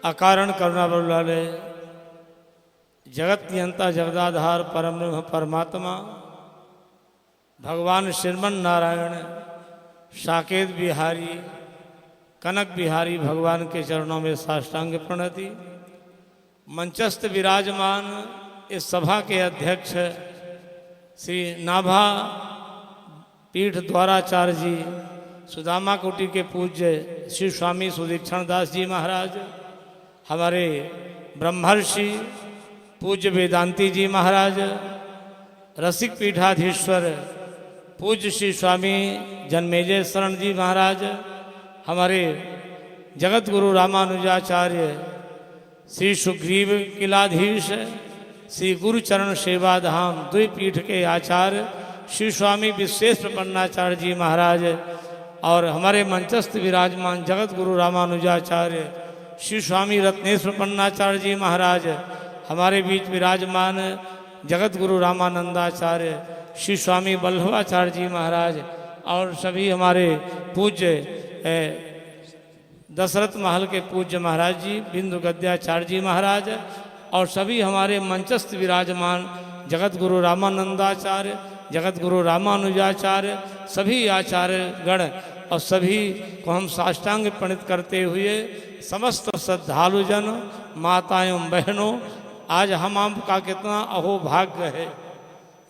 अकारण करुणा बरुलाले जगत नियंता जगदाधार परम ब्रह्म परमात्मा भगवान श्रीमन नारायण साकेत बिहारी कनक बिहारी भगवान के चरणों में साष्टांग प्रणति। मंचस्थ विराजमान इस सभा के अध्यक्ष श्री नाभा पीठ द्वाराचार्य जी सुदामा कुटी के पूज्य श्री स्वामी सुदीक्षण दास जी महाराज, हमारे ब्रह्मर्षि पूज्य वेदांती जी महाराज, रसिक पीठाधीश्वर पूज्य श्री स्वामी जन्मेजय शरण जी महाराज, हमारे जगत गुरु रामानुजाचार्य श्री सुग्रीव किलाधीश श्री गुरुचरण सेवा धाम द्विपीठ के आचार्य श्री स्वामी विश्वेश प्रपन्नाचार्य जी महाराज और हमारे मंचस्थ विराजमान जगत गुरु रामानुजाचार्य श्री स्वामी रत्नेश्वर प्रपन्नाचार्य जी महाराज, हमारे बीच विराजमान जगत गुरु रामानंदाचार्य श्री स्वामी वल्लभाचार्य जी महाराज और सभी हमारे पूज्य दशरथ महल के पूज्य महाराज जी बिंदु गद्याचार्य जी महाराज और सभी हमारे मंचस्थ विराजमान जगत गुरु रामानंदाचार्य जगत गुरु रामानुजाचार्य सभी आचार्य गण और सभी को हम साष्टांग प्रणित करते हुए समस्त श्रद्धालुजन माताओं बहनों, आज हम आपका कितना अहोभाग्य है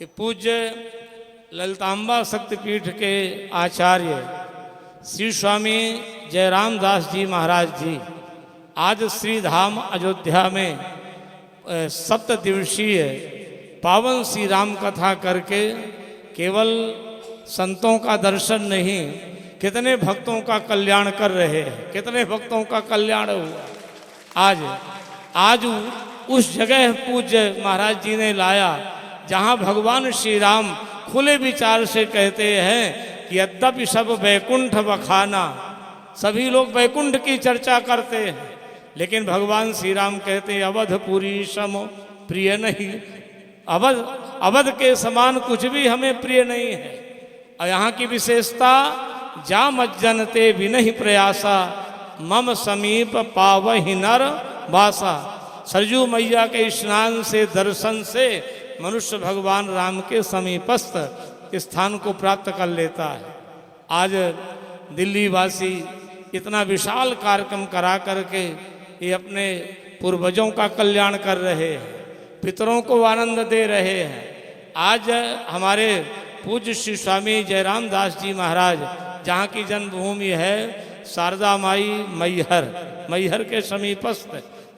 कि पूज्य ललितांबा शक्तिपीठ के आचार्य श्री स्वामी जयराम दास जी महाराज जी आज श्री धाम अयोध्या में 7 दिवसीय पावन श्री राम कथा करके केवल संतों का दर्शन नहीं, कितने भक्तों का कल्याण कर रहे हैं, कितने भक्तों का कल्याण हुआ। आज उस जगह पूज्य महाराज जी ने लाया जहां भगवान श्री राम खुले विचार से कहते हैं कि यद्यपि सब वैकुंठ बखाना, सभी लोग वैकुंठ की चर्चा करते हैं, लेकिन भगवान श्री राम कहते हैं अवधपुरी सम प्रिय नहीं, अवध के समान कुछ भी हमें प्रिय नहीं है। और यहाँ की विशेषता जा मज्जनते विनहि प्रयासा मम समीप पावहि नर वासा। सरजू मैया के स्नान से दर्शन से मनुष्य भगवान राम के समीपस्थ स्थान को प्राप्त कर लेता है। आज दिल्ली वासी इतना विशाल कार्यक्रम करा करके ये अपने पूर्वजों का कल्याण कर रहे हैं, पितरों को आनंद दे रहे हैं। आज हमारे पूज्य श्री स्वामी जयराम दास जी महाराज जहाँ की जन्मभूमि है शारदा माई मैहर के समीपस्थ,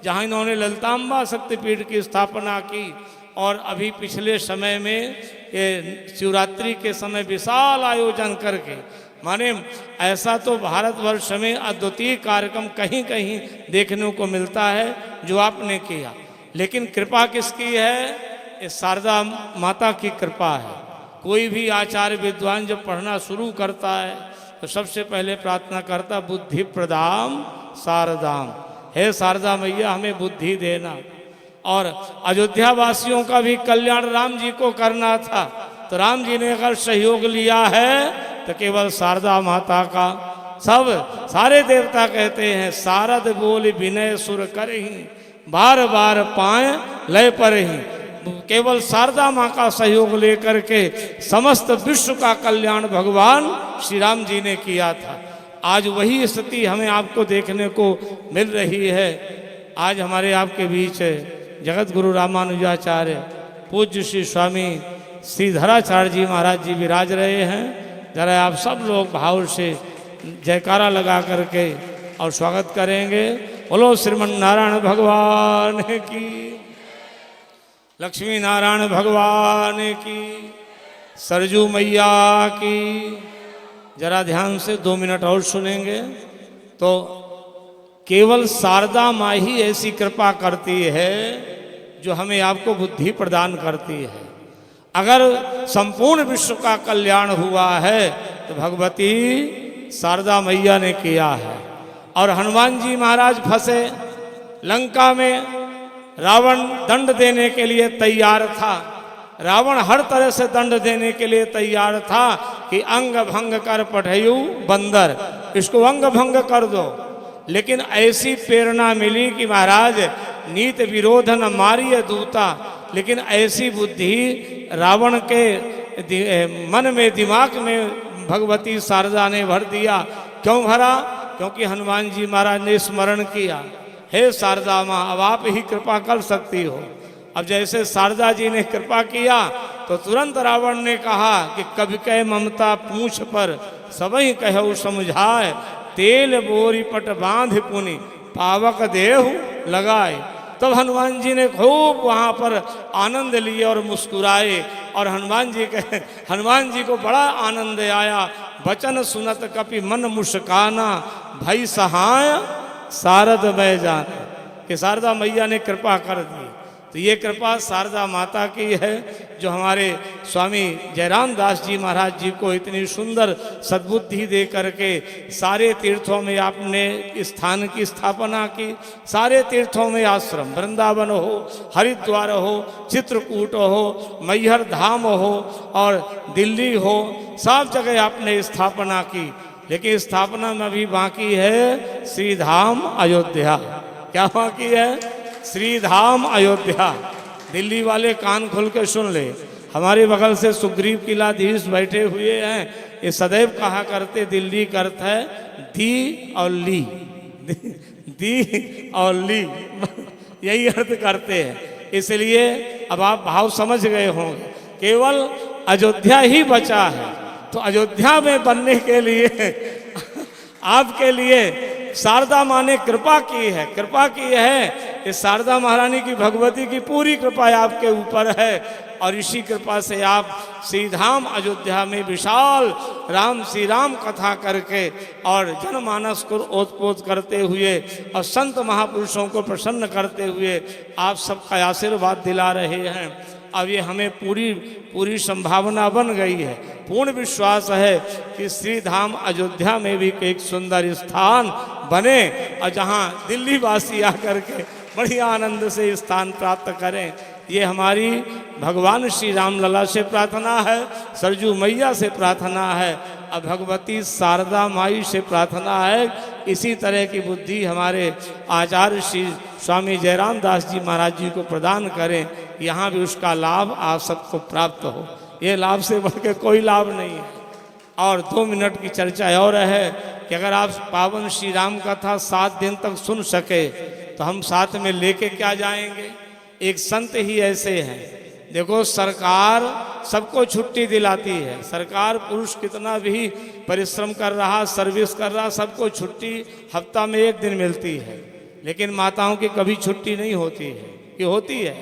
जहाँ इन्होंने ललितांबा शक्तिपीठ की स्थापना की और अभी पिछले समय में ये शिवरात्रि के समय विशाल आयोजन करके, माने ऐसा तो भारतवर्ष में अद्वितीय कार्यक्रम कहीं कहीं देखने को मिलता है जो आपने किया, लेकिन कृपा किसकी है? ये शारदा माता की कृपा है। कोई भी आचार्य विद्वान जब पढ़ना शुरू करता है तो सबसे पहले प्रार्थना करता बुद्धि प्रदाम शारदाम, हे शारदा मैया हमें बुद्धि देना। और अयोध्या वासियों का भी कल्याण राम जी को करना था, तो राम जी ने अगर सहयोग लिया है तो केवल शारदा माता का। सारे देवता कहते हैं शारद बोल विनय सुर करहि बार बार पाए लय पर ही। केवल शारदा माँ का सहयोग लेकर के समस्त विश्व का कल्याण भगवान श्री राम जी ने किया था। आज वही स्थिति हमें आपको देखने को मिल रही है। आज हमारे आपके बीच जगत गुरु रामानुजाचार्य पूज्य श्री स्वामी श्रीधराचार्य जी महाराज जी विराज रहे हैं। जरा आप सब लोग भाव से जयकारा लगा करके और स्वागत करेंगे। बोलो श्रीमन नारायण भगवान की, लक्ष्मी नारायण भगवान की, सरजू मैया की। जरा ध्यान से 2 मिनट और सुनेंगे तो केवल शारदा माँ ही ऐसी कृपा करती है जो हमें आपको बुद्धि प्रदान करती है। अगर संपूर्ण विश्व का कल्याण हुआ है तो भगवती शारदा मैया ने किया है। और हनुमान जी महाराज फंसे लंका में, रावण दंड देने के लिए तैयार था। रावण हर तरह से दंड देने के लिए तैयार था कि अंग भंग कर पठयु बंदर, इसको अंग भंग कर दो। लेकिन ऐसी प्रेरणा मिली कि महाराज नीत विरोध न मारिय दूता, लेकिन ऐसी बुद्धि रावण के मन में, दिमाग में भगवती शारदा ने भर दिया। क्यों भरा? क्योंकि हनुमान जी महाराज ने स्मरण किया, हे शारदा माँ अब आप ही कृपा कर सकती हो। अब जैसे शारदा जी ने कृपा किया तो तुरंत रावण ने कहा कि कभी कह ममता पूंछ पर सबही कहु समझाए, तेल बोरी पट बांध पुनि पावक देहु लगाए। तब हनुमान जी ने खूब वहाँ पर आनंद लिए और मुस्कुराए, और हनुमान जी को बड़ा आनंद आया। वचन सुनत कपि मन मुस्काना, भई सहाय शारद मैं जाना, कि शारदा मैया ने कृपा कर दी। तो ये कृपा शारदा माता की है, जो हमारे स्वामी जयराम दास जी महाराज जी को इतनी सुंदर सद्बुद्धि दे करके सारे तीर्थों में आपने स्थान की स्थापना की। सारे तीर्थों में आश्रम, वृंदावन हो, हरिद्वार हो, चित्रकूट हो, मैहर धाम हो और दिल्ली हो, सब जगह आपने स्थापना की। लेकिन स्थापना में अभी बाकी है श्रीधाम अयोध्या। क्या बाकी है? श्रीधाम अयोध्या। दिल्ली वाले कान खोल के सुन ले, हमारे बगल से सुग्रीव किलाधीश बैठे हुए हैं, ये सदैव कहा करते दिल्ली का अर्थ है दी और ली, दी और ली, यही अर्थ करते हैं। इसलिए अब आप भाव समझ गए होंगे, केवल अयोध्या ही बचा है। तो अयोध्या में बनने के लिए आपके लिए शारदा माँ ने कृपा की है, कृपा की है। इस शारदा महारानी की, भगवती की पूरी कृपा आपके ऊपर है, और इसी कृपा से आप श्रीधाम अयोध्या में विशाल श्री राम कथा करके और जनमानस को ओतप्रोत करते हुए और संत महापुरुषों को प्रसन्न करते हुए आप सबका आशीर्वाद दिला रहे हैं। अब ये हमें पूरी संभावना बन गई है, पूर्ण विश्वास है कि श्रीधाम अयोध्या में भी एक सुंदर स्थान बने, और जहाँ दिल्ली वासी आकर के बढ़िया आनंद से स्थान प्राप्त करें। ये हमारी भगवान श्री राम लला से प्रार्थना है, सरजू मैया से प्रार्थना है, और भगवती शारदा माई से प्रार्थना है। इसी तरह की बुद्धि हमारे आचार्य श्री स्वामी जयराम दास जी महाराज जी को प्रदान करें, यहाँ भी उसका लाभ आप सबको प्राप्त हो। ये लाभ से बढ़ के कोई लाभ नहीं है। और 2 मिनट की चर्चा और है कि अगर आप पावन श्री राम कथा 7 दिन तक सुन सके तो हम साथ में लेके क्या जाएंगे। एक संत ही ऐसे हैं, देखो सरकार सबको छुट्टी दिलाती है, सरकार पुरुष कितना भी परिश्रम कर रहा, सर्विस कर रहा, सबको छुट्टी हफ्ता में 1 दिन मिलती है। लेकिन माताओं की कभी छुट्टी नहीं होती है, कि होती है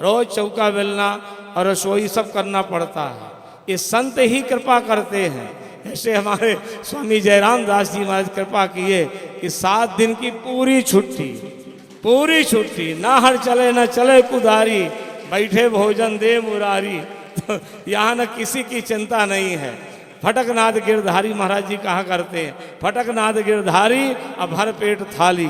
रोज चौका बेलना और रसोई सब करना पड़ता है। ये संत ही कृपा करते हैं। ऐसे हमारे स्वामी जयराम दास जी महाराज कृपा किए कि 7 दिन की पूरी छुट्टी, ना हर चले न चले कुदारी, बैठे भोजन दे मुरारी। तो यहाँ न किसी की चिंता नहीं है। फटकनाद गिरधारी महाराज जी कहा करते हैं, फटकनाद गिरधारी अब भर पेट थाली।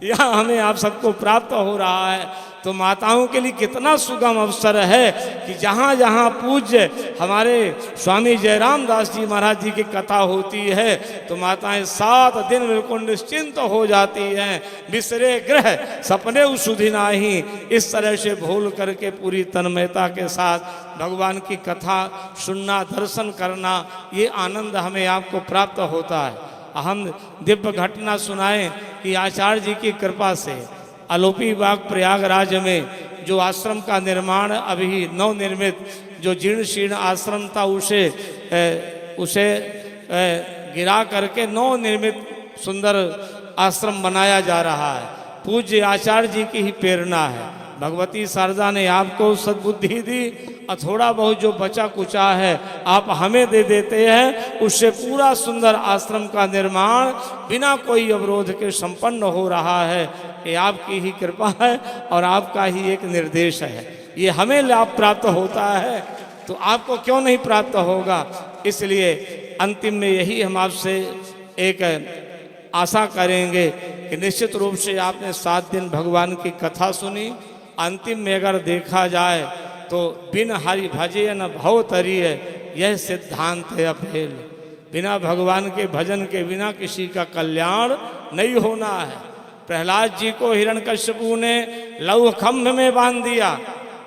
यहाँ हमें आप सबको प्राप्त हो रहा है। तो माताओं के लिए कितना सुगम अवसर है कि जहाँ जहाँ पूज्य हमारे स्वामी जयराम दास जी महाराज जी की कथा होती है तो माताएं 7 दिन बिल्कुल निश्चिंत हो जाती हैं। बिसरे ग्रह सपने सुधि नाही, इस तरह से भूल करके पूरी तन्मयता के साथ भगवान की कथा सुनना, दर्शन करना, ये आनंद हमें आपको प्राप्त होता है। हम दिव्य घटना सुनाएं कि आचार्य जी की कृपा से आलोपी बाग प्रयागराज में जो आश्रम का निर्माण अभी नवनिर्मित जो जीर्ण शीर्ण आश्रम था उसे गिरा करके नवनिर्मित सुंदर आश्रम बनाया जा रहा है। पूज्य आचार्य जी की ही प्रेरणा है। भगवती शारदा ने आपको सद्बुद्धि दी और थोड़ा बहुत जो बचा कुचा है आप हमें दे देते हैं, उससे पूरा सुंदर आश्रम का निर्माण बिना कोई अवरोध के संपन्न हो रहा है। ये आपकी ही कृपा है और आपका ही एक निर्देश है। ये हमें लाभ प्राप्त होता है तो आपको क्यों नहीं प्राप्त होगा। इसलिए अंतिम में यही हम आपसे एक आशा करेंगे कि निश्चित रूप से आपने 7 दिन भगवान की कथा सुनी। अंतिम में अगर देखा जाए तो बिन हरि भजे न भव तरिय, यह सिद्धांत है अफेल। बिना भगवान के भजन के बिना किसी का कल्याण नहीं होना है। प्रहलाद जी को हिरण्यकश्यपु ने लौह खंभ में बांध दिया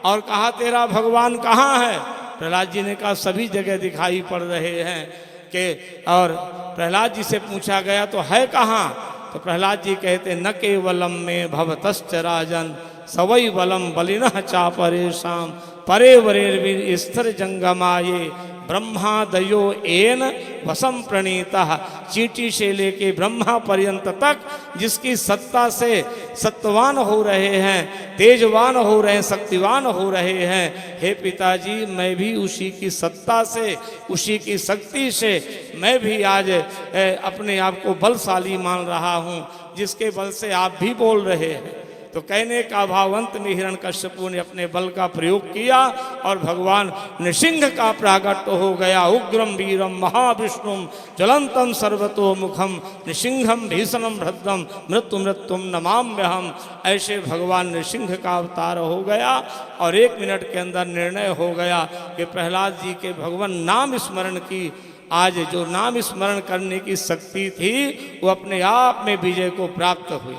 और कहा तेरा भगवान कहाँ है? प्रहलाद जी ने कहा सभी जगह दिखाई पड़ रहे हैं कि, और प्रहलाद जी से पूछा गया तो है कहाँ? तो प्रहलाद जी कहते न केवलम में भवतश्च राजन सवै बलम बलिनः चापरेशाम परे वरेर्वीर स्थिर जंगमाये ब्रह्मादयो एन वसम प्रणीता। चींटी से लेके ब्रह्मा पर्यंत तक जिसकी सत्ता से सत्वान हो रहे हैं, तेजवान हो रहे हैं, शक्तिवान हो रहे हैं, हे पिताजी मैं भी उसी की सत्ता से, उसी की शक्ति से मैं भी आज अपने आप को बलशाली मान रहा हूँ, जिसके बल से आप भी बोल रहे हैं। तो कहने का भावांत में हिरण्यकश्यपु ने अपने बल का प्रयोग किया और भगवान नृसिंह का प्रागट्य हो गया। उग्रम वीरम महाविष्णुम ज्वलंतम सर्वतोमुखम नृसिंहम भीषणम भद्रम मृत्यु मृत्युम नमाम्यहम। ऐसे भगवान नृसिंह का अवतार हो गया और 1 मिनट के अंदर निर्णय हो गया कि प्रहलाद जी के भगवान नाम स्मरण की, आज जो नाम स्मरण करने की शक्ति थी वो अपने आप में विजय को प्राप्त हुई।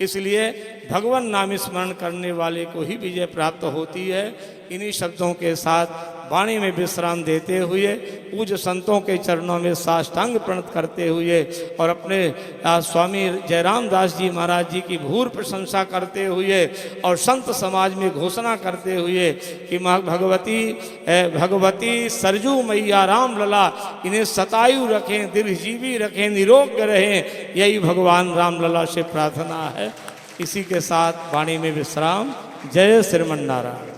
इसलिए भगवान नाम स्मरण करने वाले को ही विजय प्राप्त होती है। इन्हीं शब्दों के साथ वाणी में विश्राम देते हुए पूज्य संतों के चरणों में साष्टांग प्रणत करते हुए और अपने स्वामी जयराम दास जी महाराज जी की भूर प्रशंसा करते हुए और संत समाज में घोषणा करते हुए कि माँ भगवती सरजू मैया राम लला इन्हें सतायु रखें, दीर्घजीवी रखें, निरोग्य रहें, यही भगवान राम लला से प्रार्थना है। इसी के साथ वाणी में विश्राम। जय श्रीमन्नारायण।